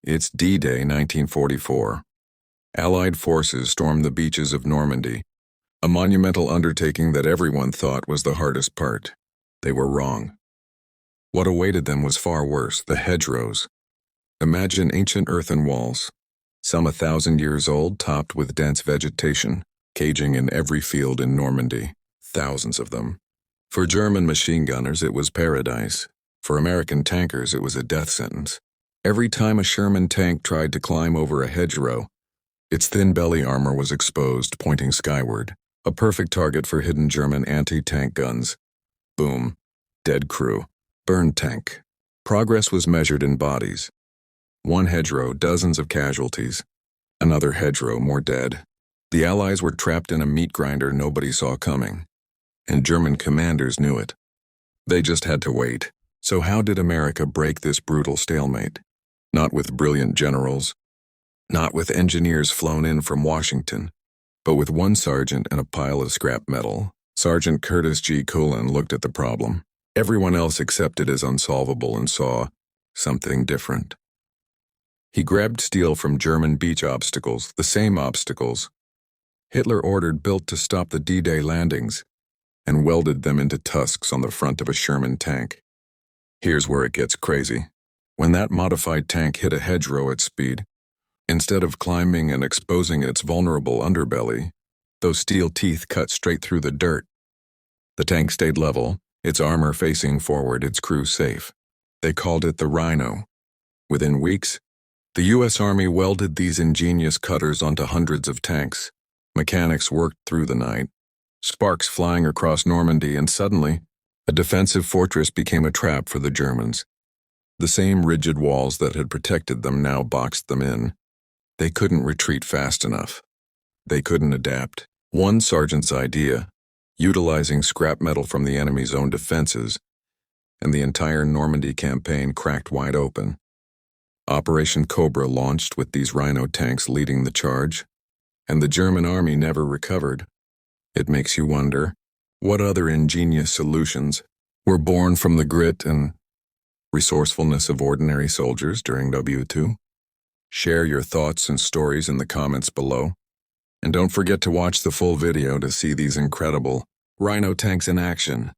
It's D-Day 1944. Allied forces stormed the beaches of Normandy, a monumental undertaking that everyone thought was the hardest part. They were wrong. What awaited them was far worse: the hedgerows. Imagine ancient earthen walls, some 1,000 years old, topped with dense vegetation, caging in every field in Normandy, thousands of them. For German machine gunners, it was paradise. For American tankers, it was a death sentence. Every time a Sherman tank tried to climb over a hedgerow, its thin belly armor was exposed, pointing skyward, a perfect target for hidden German anti-tank guns. Boom. Dead crew. Burned tank. Progress was measured in bodies. One hedgerow, dozens of casualties. Another hedgerow, more dead. The Allies were trapped in a meat grinder nobody saw coming. And German commanders knew it. They just had to wait. So how did America break this brutal stalemate? Not with brilliant generals, not with engineers flown in from Washington, but with one sergeant and a pile of scrap metal. Sergeant Curtis G. Culin looked at the problem. Everyone else accepted as unsolvable and saw something different. He grabbed steel from German beach obstacles, the same obstacles Hitler ordered built to stop the D-Day landings, and welded them into tusks on the front of a Sherman tank. Here's where it gets crazy. When that modified tank hit a hedgerow at speed, instead of climbing and exposing its vulnerable underbelly, those steel teeth cut straight through the dirt. The tank stayed level, its armor facing forward, its crew safe. They called it the Rhino. Within weeks, the U.S. Army welded these ingenious cutters onto hundreds of tanks. Mechanics worked through the night, sparks flying across Normandy, and suddenly, a defensive fortress became a trap for the Germans. The same rigid walls that had protected them now boxed them in. They couldn't retreat fast enough. They couldn't adapt. One sergeant's idea, utilizing scrap metal from the enemy's own defenses, and the entire Normandy campaign cracked wide open. Operation Cobra launched with these Rhino tanks leading the charge, and the German army never recovered. It makes you wonder, what other ingenious solutions were born from the grit and resourcefulness of ordinary soldiers during WWII? Share your thoughts and stories in the comments below. And don't forget to watch the full video to see these incredible Rhino tanks in action.